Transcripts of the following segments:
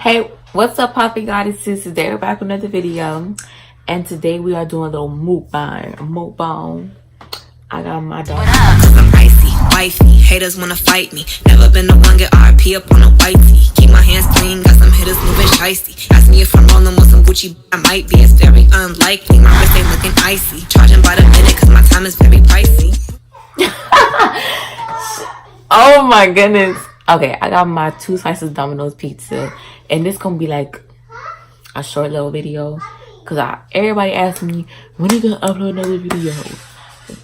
Hey, what's up, popping goddesses? Today we're back with another video, and today we are doing a little mukbang. I got my dog. What up? Cause I'm icy, wifey. Haters wanna fight me. Never been the one get RP up on a whitey. Keep my hands clean, got some hitters moving shicey. Ask me if I'm rolling with some Gucci, I might be. It's very unlikely. My wrist ain't looking icy. Charging by the minute cause my time is very pricey. Oh my goodness. Okay, I got my 2 slices of Domino's pizza, and this gonna be like a short little video because everybody asked me when are you gonna upload another video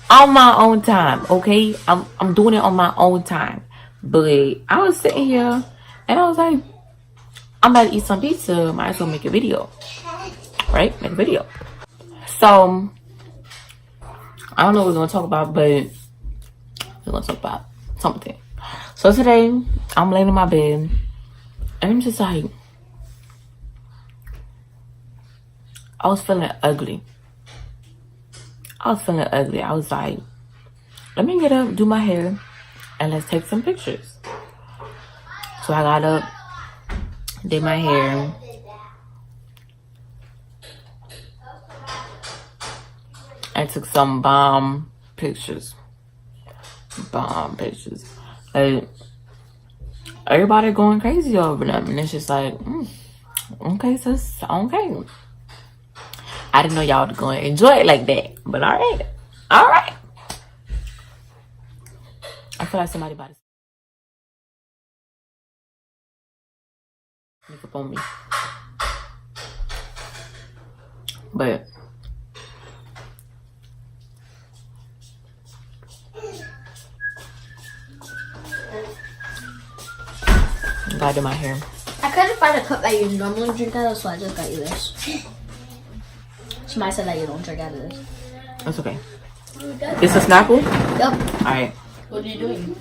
on my own time. Okay, I'm doing it on my own time, but I was sitting here and I was like, I'm about to eat some pizza, might as well make a video, right? Make a video. So I don't know what we're gonna talk about, but we're gonna talk about something. So today, I'm laying in my bed, and I'm just like, I was feeling ugly. I was like, let me get up, do my hair, and let's take some pictures. So I got up, did my hair, and took some bomb pictures. Like, everybody going crazy over them, and it's just like, okay, sis, okay. I didn't know y'all was going to enjoy it like that, but all right. I feel like somebody about to sneak up on me, but I gotta do my hair. I couldn't find a cup that you normally drink out of, so I just got you this. She might say that you don't drink out of this. That's okay. It's a Snapple? Yep. Alright. What are you doing?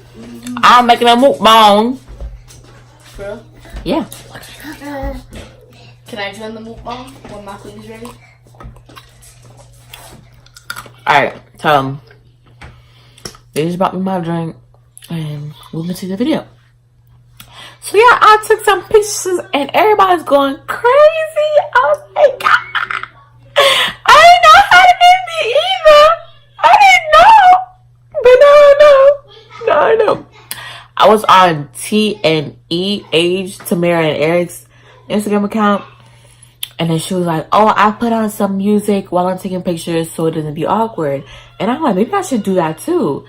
I'm making a mukbang. Bro? Yeah. Can I join the mukbang when my food is ready? Alright, so they just brought me my drink and we'll get to the video. So yeah, I took some pictures and everybody's going crazy. I was like, God, I didn't know how to name me either. I didn't know. But now I know. I was on T&E Age, Tamara and Eric's Instagram account. And then she was like, oh, I put on some music while I'm taking pictures so it doesn't be awkward. And I'm like, maybe I should do that too.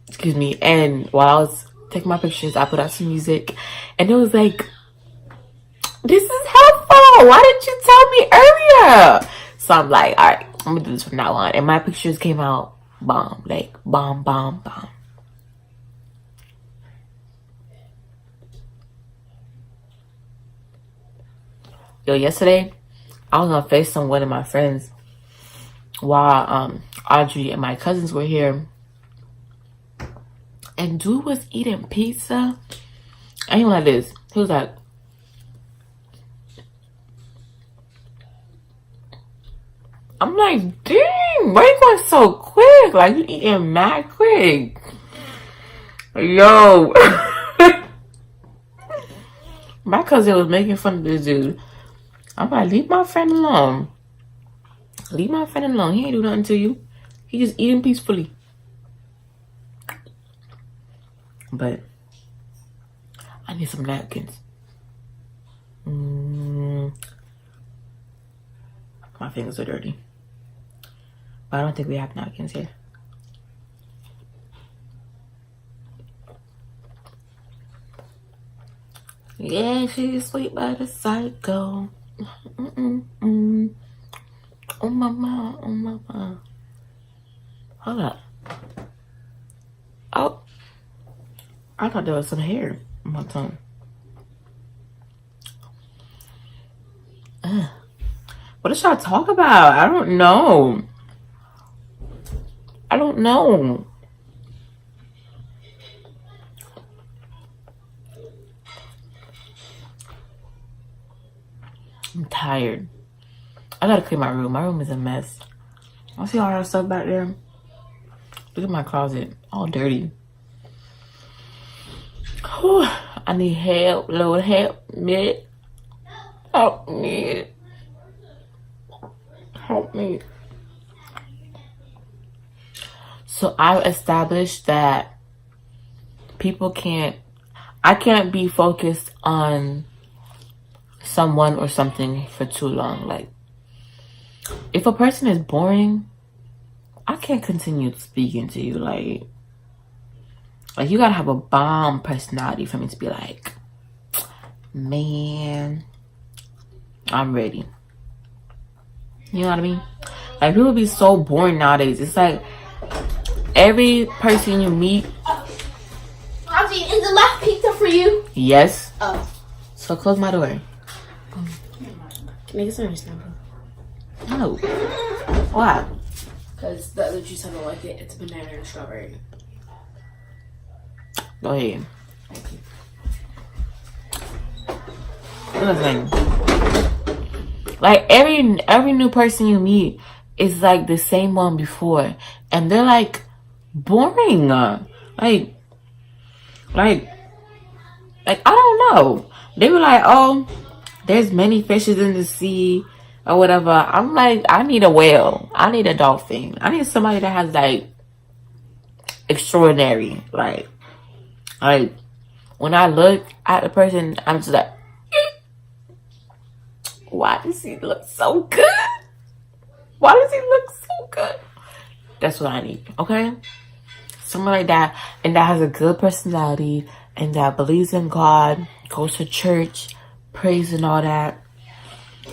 Excuse me. And while I was taking my pictures, I put out some music. And it was like, this is helpful. Why didn't you tell me earlier? So I'm like, all right, I'm going to do this from now on. And my pictures came out bomb. Like, bomb. Yo, yesterday, I was on FaceTime with one of my friends while Audrey and my cousins were here. And dude was eating pizza. I ain't like this. He was like, I'm like, dang, why you going so quick? Like, you eating mad quick. Yo. My cousin was making fun of this dude. I'm like, leave my friend alone. Leave my friend alone. He ain't do nothing to you. He just eating peacefully. But I need some napkins. My fingers are dirty. But I don't think we have napkins here. Yeah, she's sweet but a psycho. Oh mama. Hold up. Oh, I thought there was some hair on my tongue. What did y'all talk about? I don't know. I'm tired. I gotta clean my room. My room is a mess. I see all that stuff back there. Look at my closet, all dirty. Whew, I need help, Lord, help me. Help me. Help me. So I've established that I can't be focused on someone or something for too long. Like, if a person is boring, I can't continue speaking to you. Like you gotta have a bomb personality for me to be like, man, I'm ready. You know what I mean? Like, people be so boring nowadays. It's like every person you meet. Auntie, is the last pizza for you? Yes. Oh. So close my door. Make it some now. No. Why? Because the other juice I don't like it. It's banana and strawberry. Go ahead. Another thing. Like, every new person you meet is like the same one before, and they're like boring. Like I don't know. They were like, oh, there's many fishes in the sea or whatever. I'm like, I need a whale. I need a dolphin. I need somebody that has like extraordinary. Like when I look at the person, I'm just like, why does he look so good? Why does he look so good? That's what I need, okay? Someone like that, and that has a good personality, and that believes in God, goes to church, prays and all that.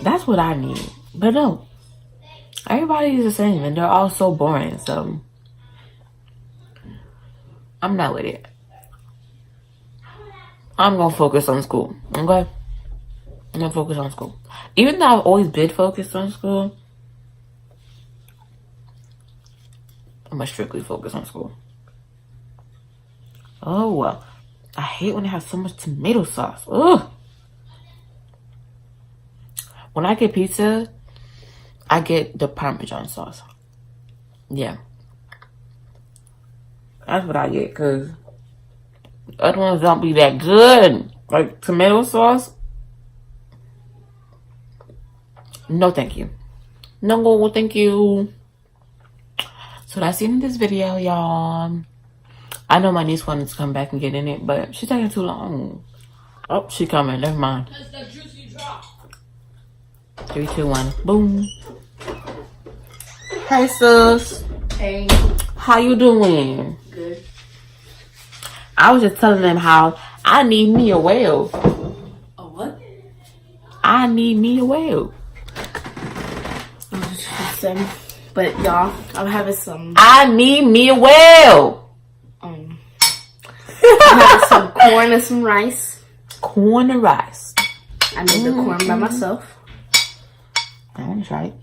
That's what I need. But no, everybody is the same, and they're all so boring, so I'm not with it. I'm gonna focus on school, okay? I'm gonna focus on school. Even though I've always been focused on school, I'm gonna strictly focus on school. Oh, well. I hate when they have so much tomato sauce. Ugh. When I get pizza, I get the Parmesan sauce. Yeah. That's what I get, because other ones don't be that good. Like tomato sauce. No, thank you. No, thank you. So that's the end of this video, y'all. I know my niece wanted to come back and get in it, but she's taking too long. Oh, she coming. Never mind. 3, 2, 1. Boom. Hey, sis. Hey. How you doing? Good. I was just telling them how I need me a whale. A what? I need me a whale. But y'all, I'm having some. I need me a whale. I'm having some corn and some rice. Corn and rice. I made the corn by myself. I want to try it.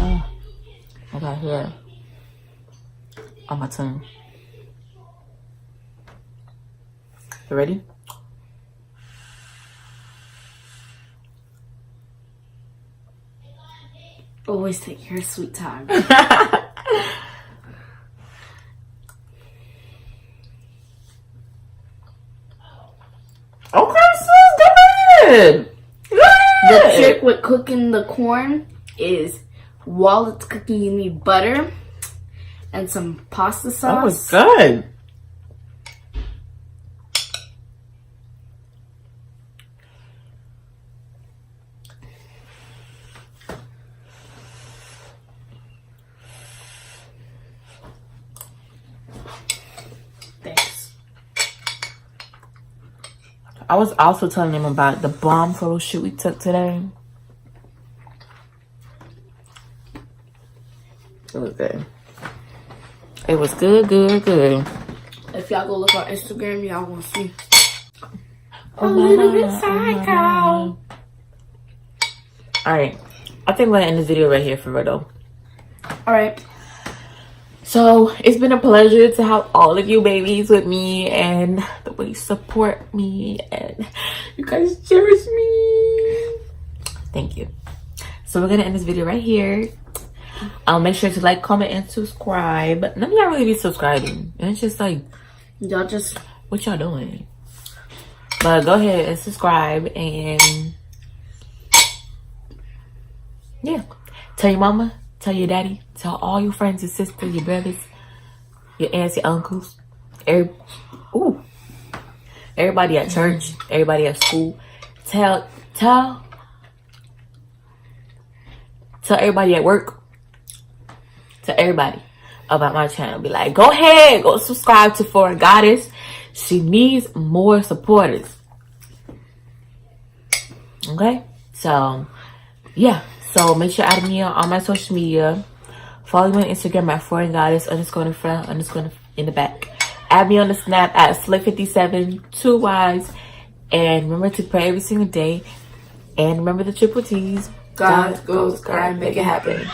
Oh, I got here on my tongue. You ready? Always take your sweet time. Okay, sis, go ahead. The trick with cooking the corn is while it's cooking, you need butter and some pasta sauce. That was good. Thanks. I was also telling him about the bomb photo shoot we took today. It was good. It was good, good, good. If y'all go look on Instagram, y'all gonna see. A little bit psycho. Alright. I think we're gonna end this video right here for real though. Alright. So it's been a pleasure to have all of you babies with me, and the way you support me and you guys cherish me. Thank you. So we're gonna end this video right here. Make sure to like, comment, and subscribe. None of y'all really be subscribing, and it's just like, Y'all just, what y'all doing? But go ahead and subscribe and yeah. Tell your mama, tell your daddy, tell all your friends and sisters, your brothers, your aunts, your uncles, everybody at church, everybody at school. Tell everybody at work. Tell everybody about my channel. Be like, go ahead, go subscribe to Foreign Goddess. She needs more supporters. Okay? So, yeah. So, make sure you add me on all my social media. Follow me on Instagram at Foreign Goddess _ in front _ in the back. Add me on the Snap at Slick57, 2 Y's. And remember to pray every single day. And remember the triple T's. God goes, God, make it happen.